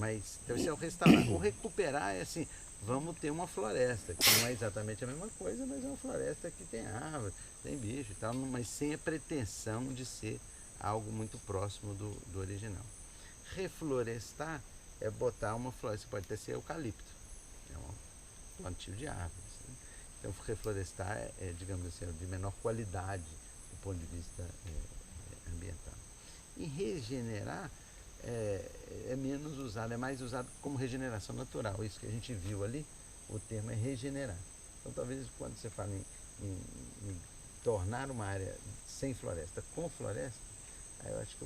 mas deve ser o restaurar. O recuperar é assim, vamos ter uma floresta, que não é exatamente a mesma coisa, mas é uma floresta que tem árvore, tem bicho e tal, mas sem a pretensão de ser algo muito próximo do original. Reflorestar é botar uma floresta, pode até ser eucalipto, é um plantio de árvores. Né? Então, reflorestar digamos assim, de menor qualidade do ponto de vista ambiental. E regenerar é menos usado, é mais usado como regeneração natural. Isso que a gente viu ali, o termo é regenerar. Então, talvez quando você fala em tornar uma área sem floresta com floresta, aí eu acho que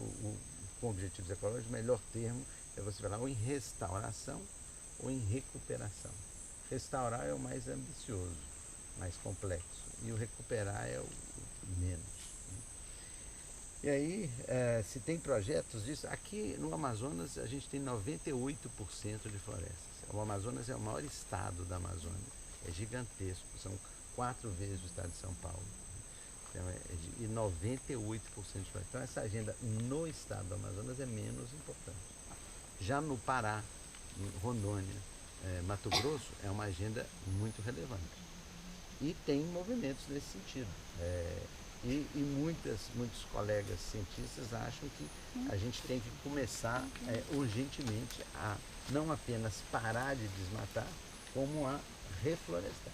com objetivos ecológicos, o melhor termo é você falar ou em restauração ou em recuperação. Restaurar é o mais ambicioso, mais complexo, e o recuperar é o menos. E aí, se tem projetos disso, aqui no Amazonas a gente tem 98% de florestas. O Amazonas é o maior estado da Amazônia, é gigantesco, são 4 vezes o estado de São Paulo. Então, e 98% de florestas. Então essa agenda no estado do Amazonas é menos importante. Já no Pará, em Rondônia, Mato Grosso, é uma agenda muito relevante. E tem movimentos nesse sentido. E muitos colegas cientistas acham que a gente tem que começar urgentemente a não apenas parar de desmatar, como a reflorestar.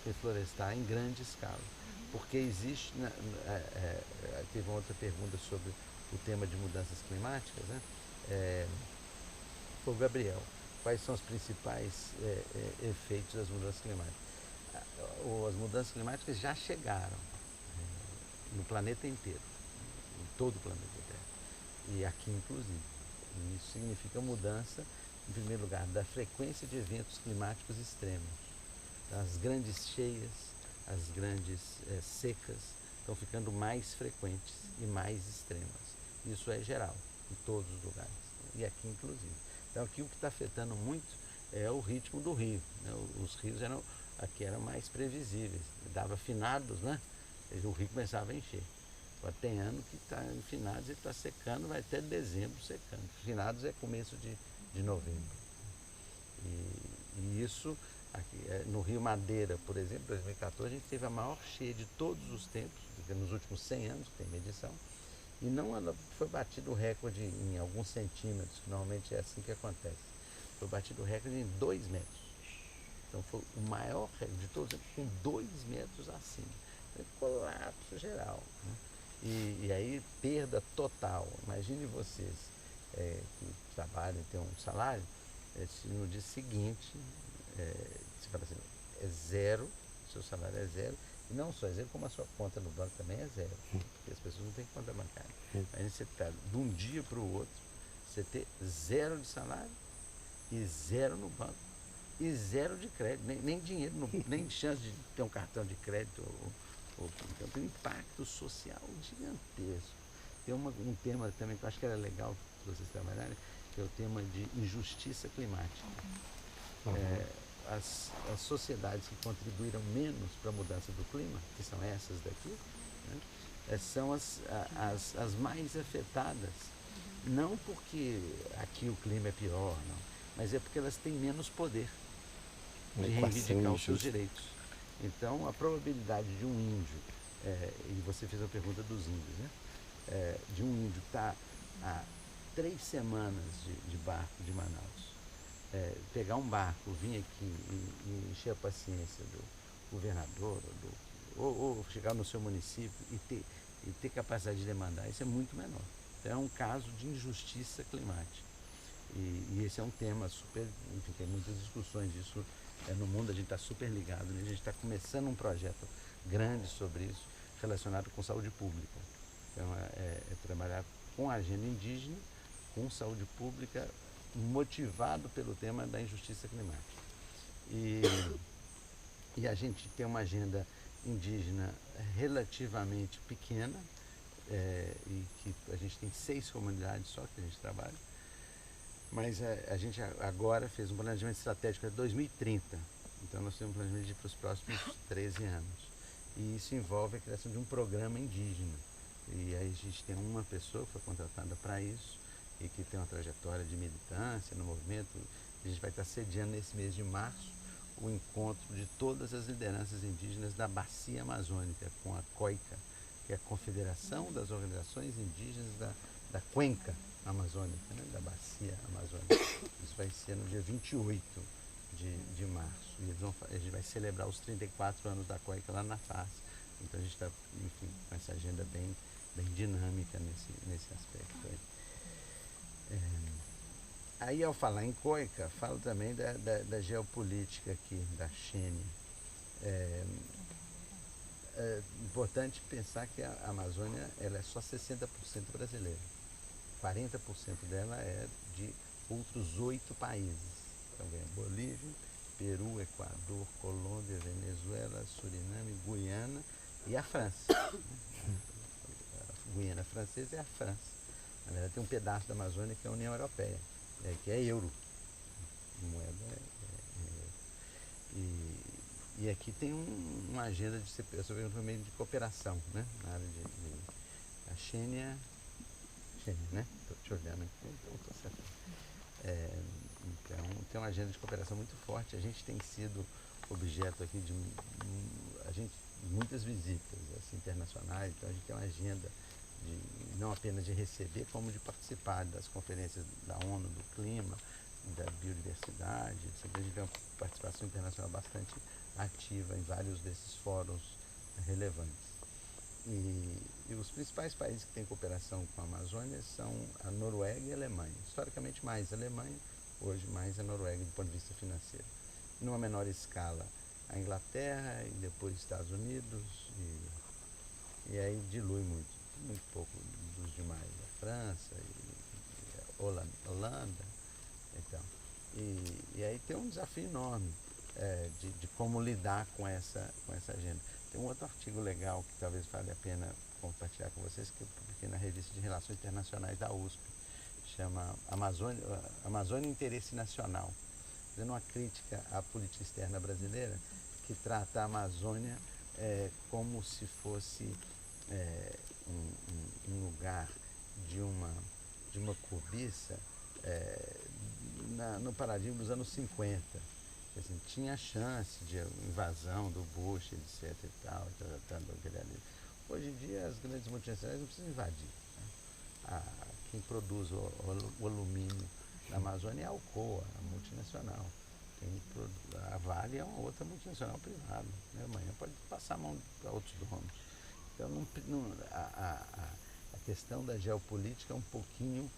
Reflorestar em grande escala. Porque existe, teve uma outra pergunta sobre o tema de mudanças climáticas, né? Foi o Gabriel. Quais são os principais efeitos das mudanças climáticas? As mudanças climáticas já chegaram no planeta inteiro, em todo o planeta Terra, e aqui inclusive. E isso significa mudança, em primeiro lugar, da frequência de eventos climáticos extremos. As grandes cheias, as grandes secas estão ficando mais frequentes e mais extremas. Isso é geral, em todos os lugares, e aqui inclusive. Então aqui o que está afetando muito é o ritmo do rio. Né? Os rios aqui eram mais previsíveis, dava finados, né? O rio começava a encher. Agora tem ano que está em finados e está secando, vai até dezembro secando. Finados é começo de novembro. E isso, aqui, no Rio Madeira, por exemplo, em 2014, a gente teve a maior cheia de todos os tempos, nos últimos 100 anos, que tem medição, e não foi batido o recorde em alguns centímetros, que normalmente é assim que acontece. Foi batido o recorde em 2 metros. Então foi o maior recorde de todos, com 2 metros acima. Então, colapso geral. Né? E aí, perda total. Imagine vocês que trabalham e têm um salário, se no dia seguinte, você fala assim, é zero, seu salário é zero, e não só é zero, como a sua conta no banco também é zero, porque as pessoas não têm conta bancária. Aí você está de um dia para o outro, você ter zero de salário e zero no banco e zero de crédito, nem dinheiro, nem chance de ter um cartão de crédito. Então tem um impacto social gigantesco. Tem um tema também que eu acho que era legal para vocês trabalharem, que é o tema de injustiça climática. As sociedades que contribuíram menos para a mudança do clima, que são essas daqui, né, são as mais afetadas. Não porque aqui o clima é pior, não, mas é porque elas têm menos poder de reivindicar os seus direitos. Então, a probabilidade de um índio, e você fez a pergunta dos índios, né? De um índio que está há 3 semanas de barco de Manaus, pegar um barco, vir aqui e encher a paciência do governador, ou chegar no seu município e ter capacidade de demandar, isso é muito menor. Então, é um caso de injustiça climática. E esse é um tema super, enfim, tem muitas discussões disso no mundo, a gente está super ligado, né? A gente está começando um projeto grande sobre isso, relacionado com saúde pública. Então, trabalhar com a agenda indígena, com saúde pública, motivado pelo tema da injustiça climática. E a gente tem uma agenda indígena relativamente pequena, e que a gente tem 6 comunidades só que a gente trabalha, mas a gente agora fez um planejamento estratégico até 2030, então nós temos um planejamento para os próximos 13 anos, e isso envolve a criação de um programa indígena, e aí a gente tem uma pessoa que foi contratada para isso, e que tem uma trajetória de militância no movimento. A gente vai estar sediando nesse mês de março o encontro de todas as lideranças indígenas da Bacia Amazônica, com a COICA, que é a Confederação das Organizações Indígenas da Cuenca Amazônica, né, da Bacia Amazônica. Isso vai ser no dia 28 de março. E a gente vai celebrar os 34 anos da COICA lá na FAS. Então a gente está, enfim, com essa agenda bem dinâmica nesse aspecto aí. Aí, ao falar em COICA, falo também da geopolítica aqui, da Xênia. É importante pensar que a Amazônia ela é só 60% brasileira. 40% dela é de outros 8 países. Então, vem Bolívia, Peru, Equador, Colômbia, Venezuela, Suriname, Guiana e a França. A Guiana francesa é a França. Na verdade, tem um pedaço da Amazônia que é a União Europeia, que é euro. Moeda e aqui tem uma agenda de cooperação, né? Na área a Xênia, né? Estou te olhando aqui, estou certo. Então, tem uma agenda de cooperação muito forte. A gente tem sido objeto aqui de muitas visitas assim, internacionais, então a gente tem uma agenda não apenas de receber, como de participar das conferências da ONU, do clima, da biodiversidade, etc. A gente tem uma participação internacional bastante ativa em vários desses fóruns relevantes. E os principais países que têm cooperação com a Amazônia são a Noruega e a Alemanha. Historicamente mais a Alemanha, hoje mais a Noruega do ponto de vista financeiro. Numa menor escala, a Inglaterra e depois Estados Unidos, e aí dilui muito pouco dos demais, a França e a Holanda. Então, e aí tem um desafio enorme de como lidar com essa agenda. Tem um outro artigo legal que talvez valha a pena compartilhar com vocês, que eu publiquei na Revista de Relações Internacionais da USP, chama Amazônia e Interesse Nacional, fazendo uma crítica à política externa brasileira, que trata a Amazônia como se fosse um lugar de uma cobiça no paradigma dos anos 50. Assim, tinha chance de invasão do Bush, etc. e tal, Hoje em dia as grandes multinacionais não precisam invadir. Né? Quem produz o alumínio na Amazônia é a Alcoa, a multinacional. A Vale é uma outra multinacional privada. Né? Amanhã pode passar a mão para outros donos. Então a questão da geopolítica é um pouquinho,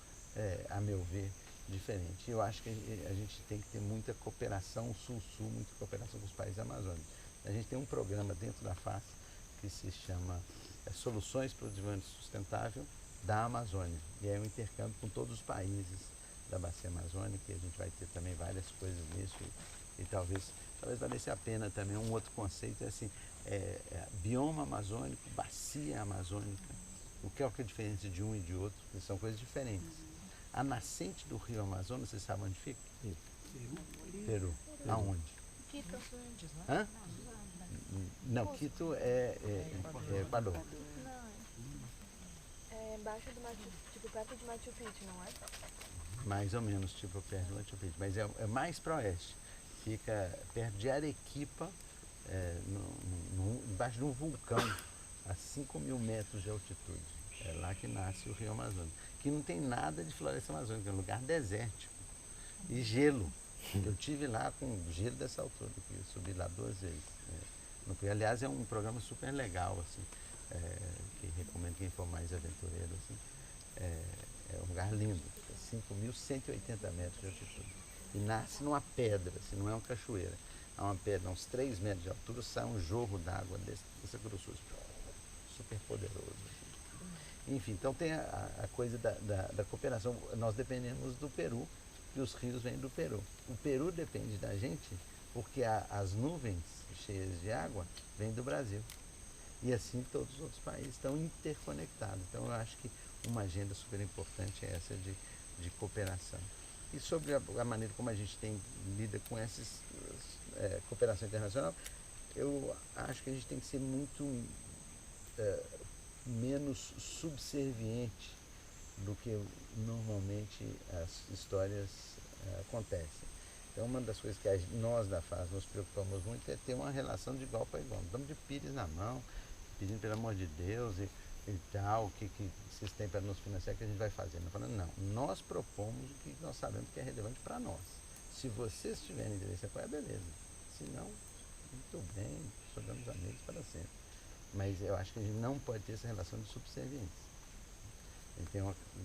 a meu ver, diferente. Eu acho que a gente tem que ter muita cooperação sul-sul, muita cooperação com os países amazônicos. A gente tem um programa dentro da FAS que se chama Soluções para o Desenvolvimento Sustentável da Amazônia. E é um intercâmbio com todos os países da Bacia Amazônica, e a gente vai ter também várias coisas nisso. E talvez valesse a pena também um outro conceito, assim, bioma amazônico, bacia amazônica. O que é a diferença de um e de outro? Porque são coisas diferentes. A nascente do rio Amazonas, vocês sabem onde fica? Peru. Aonde? Quito. Hã? Não, Quito é Equador. Não, é embaixo do Machu, tipo perto de Machu Picchu, não é? Mais ou menos, tipo perto de Machu Picchu, mas é mais para oeste. Fica perto de Arequipa, embaixo de um vulcão, a 5.000 metros de altitude. É lá que nasce o rio Amazonas, que não tem nada de floresta amazônica, é um lugar desértico e gelo. Eu tive lá com gelo dessa altura, eu subi lá 2 vezes. Aliás, é um programa super legal, assim, que recomendo quem for mais aventureiro. Assim. É um lugar lindo, 5.180 metros de altitude. E nasce numa pedra, assim, não é uma cachoeira. É uma pedra, uns 3 metros de altura, sai um jorro d'água dessa grossura, super poderoso. Assim. Enfim, então tem a coisa da cooperação. Nós dependemos do Peru, e os rios vêm do Peru. O Peru depende da gente porque as nuvens cheias de água vêm do Brasil. E assim todos os outros países estão interconectados. Então eu acho que uma agenda super importante é essa de cooperação. E sobre a maneira como a gente lida com essas cooperação internacional, eu acho que a gente tem que ser muito menos subserviente do que normalmente as histórias acontecem. Então, uma das coisas que nós da FAS nos preocupamos muito é ter uma relação de igual para igual. Não estamos de pires na mão, pedindo pelo amor de Deus e tal, o que vocês têm para nos financiar que a gente vai fazer. Não, falando, não, nós propomos o que nós sabemos que é relevante para nós. Se vocês tiverem interesse em apoiar, beleza. Se não, muito bem, somos amigos para sempre. Mas eu acho que a gente não pode ter essa relação de subserviência. A gente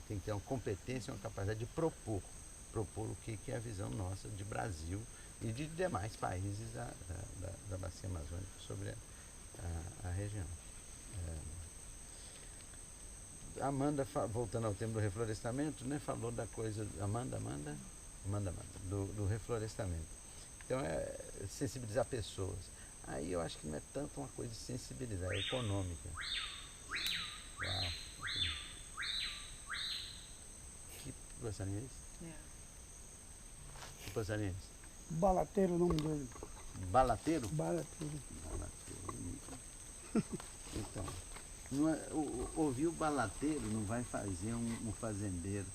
tem que ter uma competência, uma capacidade de propor o que é a visão nossa de Brasil e de demais países da bacia amazônica sobre a região. Amanda, voltando ao tema do reflorestamento, né, falou da coisa, Amanda, do reflorestamento. Então, é sensibilizar pessoas. Aí eu acho que não é tanto uma coisa de sensibilizar, é econômica. Uau. Que passarinho é esse? Que passarinho é esse? Balateiro, o nome dele. Balateiro? Balateiro. Então, ouvir o balateiro não vai fazer um fazendeiro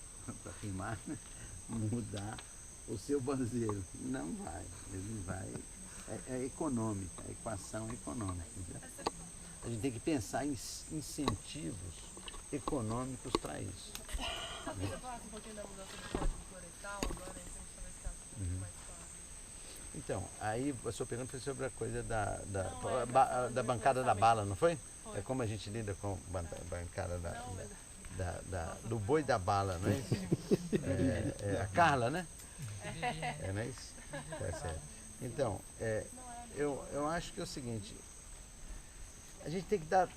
para queimar, né? Mudar o seu banzeiro. Não vai. Ele vai. É econômica, a equação é econômica. Entendeu? A gente tem que pensar em incentivos econômicos para isso. Talvez eu falasse um pouquinho da mudança do Código Florestal agora, então talvez ficasse um pouco mais claro. Então, aí a sua pergunta foi sobre a coisa da bancada da bala, não foi? É como a gente lida com a bancada do boi da bala, não é isso? É a Carla, né? Não é isso? Tá certo. Então, eu acho que é o seguinte, a gente tem que dar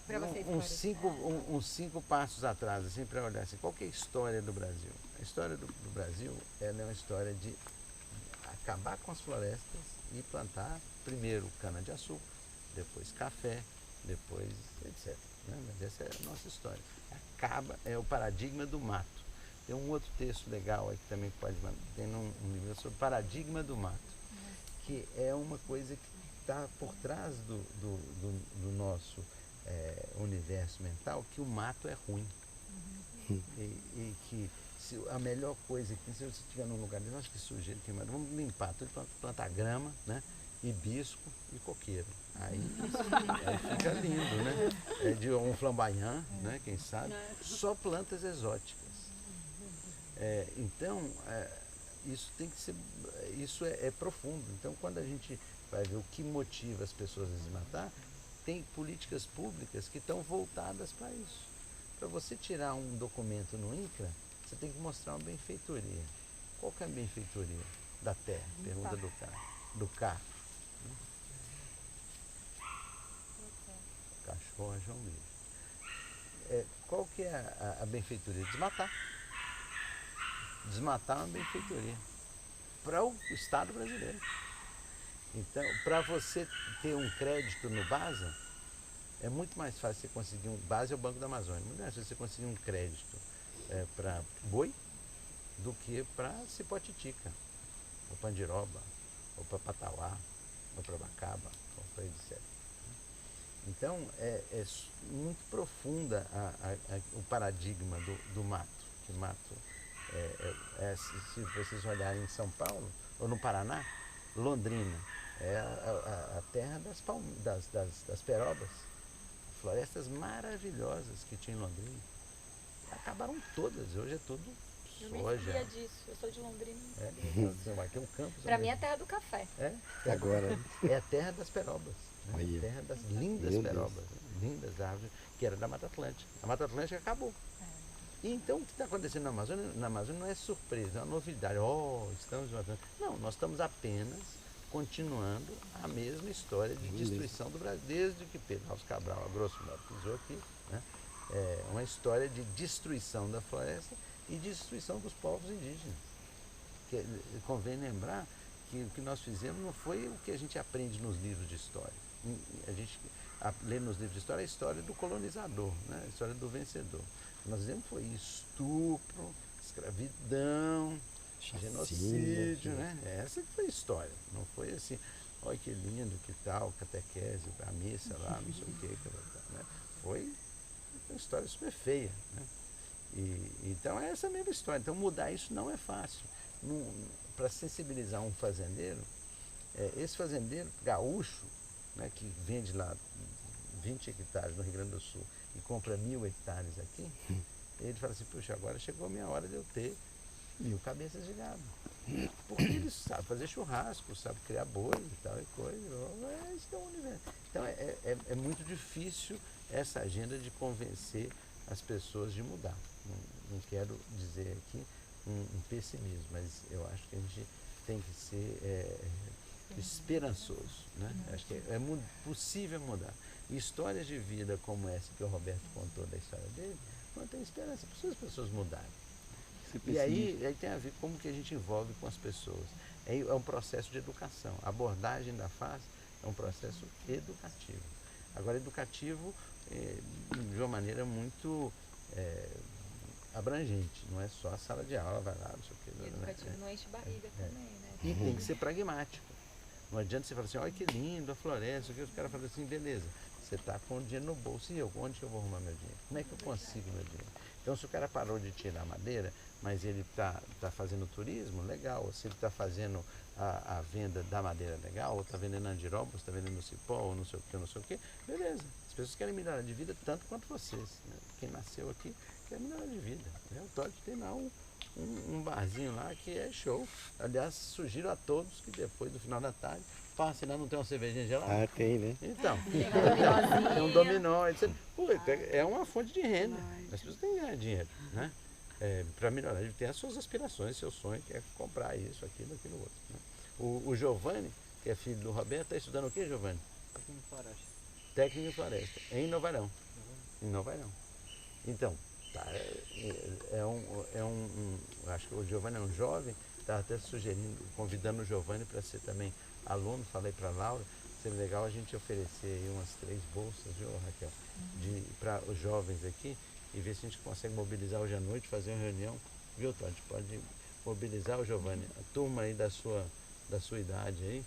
uns cinco passos atrás, assim, para olhar assim, qual que é a história do Brasil? A história do Brasil, ela é uma história de acabar com as florestas e plantar primeiro cana-de-açúcar, depois café, depois etc. Né? Mas essa é a nossa história. É o paradigma do mato. Tem um outro texto legal aí que também pode mandar, tem um livro sobre paradigma do mato, que é uma coisa que está por trás do nosso universo mental, que o mato é ruim. E que a melhor coisa que se você estiver num lugar, nossa, que sujeira, que vamos limpar, tudo plantar grama, né? Hibisco e coqueiro. Aí fica lindo, né? É de um flamboyant, né? Quem sabe? Só plantas exóticas. Então, isso tem que ser, isso é profundo. Então, quando a gente vai ver o que motiva as pessoas a desmatar, tem políticas públicas que estão voltadas para isso. Para você tirar um documento no INCRA, você tem que mostrar uma benfeitoria. Qual que é a benfeitoria da terra? Pergunta do K. Cachorro, João Luiz. Qual que é a benfeitoria? Desmatar. Desmatar é uma benfeitoria para o Estado brasileiro. Então, para você ter um crédito no BASA, é muito mais fácil você conseguir um BASA é o Banco da Amazônia, muito mais fácil você conseguir um crédito para boi do que para Cipó-Titica, ou Pandiroba, ou para Patauá, ou para Bacaba, ou para etc. Então, é muito profunda o paradigma do mato. Que mato se vocês olharem em São Paulo, ou no Paraná, Londrina, é a terra das perobas, florestas maravilhosas que tinha em Londrina. Acabaram todas, hoje é tudo soja. Eu nem sabia disso, eu sou de Londrina. Aqui é um campus. Pra mim é a terra do café. Agora. É a terra das perobas, né? A terra das lindas perobas, lindas árvores, que era da Mata Atlântica. A Mata Atlântica acabou. E então o que está acontecendo na Amazônia não é surpresa, é uma novidade. Estamos matando. Não, nós estamos apenas continuando a mesma história de destruição do Brasil, desde que Pedro Alves Cabral, a grosso modo, pisou aqui, né? É uma história de destruição da floresta e destruição dos povos indígenas. Convém lembrar que o que nós fizemos não foi o que a gente aprende nos livros de história. A gente lê nos livros de história a história do colonizador, né? A história do vencedor. O que nós fizemos foi estupro, escravidão, genocídio, né? Essa que foi a história. Não foi assim, olha que lindo, que tal, catequese, a missa lá, não sei o que, né? Foi uma história super feia, né? Então é essa mesma história. Então mudar isso não é fácil. Para sensibilizar um fazendeiro, esse fazendeiro gaúcho, né, que vende lá 20 hectares no Rio Grande do Sul e compra 1000 hectares aqui, ele fala assim, puxa, agora chegou a minha hora de eu ter 1000 cabeças de gado. Porque ele sabe fazer churrasco, sabe criar boi e tal e coisa. Isso é o universo. Então é muito difícil essa agenda de convencer as pessoas de mudar. Não quero dizer aqui um pessimismo, mas eu acho que a gente tem que ser esperançoso, né? Acho que é possível mudar. E histórias de vida como essa que o Roberto contou da história dele, mantém esperança para as pessoas mudarem. E aí tem a ver como que a gente envolve com as pessoas. É um processo de educação. A abordagem da FAS é um processo educativo. Agora, educativo de uma maneira muito abrangente, não é só a sala de aula, vai lá, não sei o quê. E educativo não enche barriga também, né? E tem que ser pragmático. Não adianta você falar assim, olha que lindo a floresta, os caras falam assim, beleza, você está com o dinheiro no bolso, e eu? Onde que eu vou arrumar meu dinheiro? Como é que eu consigo meu dinheiro? Então, se o cara parou de tirar madeira, mas ele está fazendo turismo, legal. Se ele está fazendo a venda da madeira, legal. Ou está vendendo andiroba, ou está vendendo cipó, ou não sei o que, beleza. As pessoas querem melhorar de vida tanto quanto vocês, né? Quem nasceu aqui quer melhorar de vida. Né? O Todd tem lá um barzinho lá que é show. Aliás, sugiro a todos que depois do final da tarde passem lá, não tem uma cervejinha gelada? Ah, tem, né? Então, tem um dominó, etc. Pô, é uma fonte de renda. As pessoas têm que ganhar dinheiro, né? Para melhorar, ele tem as suas aspirações, seu sonho, que é comprar isso, aquilo outro. Né? O Giovanni, que é filho do Roberto, está estudando o que, Giovanni? Técnico em floresta. Técnico em floresta, em Novarão. Em Novarão. Então, tá, acho que o Giovanni é um jovem, estava até sugerindo, convidando o Giovanni para ser também aluno, falei para a Laura, seria legal a gente oferecer aí umas 3 bolsas, viu, Raquel, para os jovens aqui, e ver se a gente consegue mobilizar hoje à noite, fazer uma reunião, viu, Todd? A gente pode mobilizar o Giovanni, a turma aí da sua idade aí,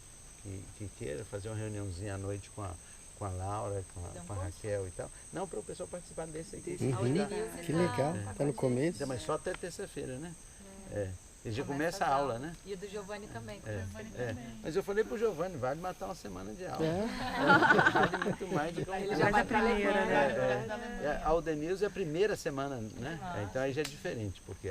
que queira fazer uma reuniãozinha à noite com a Laura, com a Raquel e tal. Não, para o pessoal participar desse aqui. Que legal, tá no começo. Mas só até terça-feira, né? E já começa a aula, né? E o do Giovanni também. Mas eu falei pro Giovanni, vale matar uma semana de aula. Vale muito mais do que Ele já vai pra primeira, né? A Aldenilson é a primeira semana, né? Então aí já é diferente, porque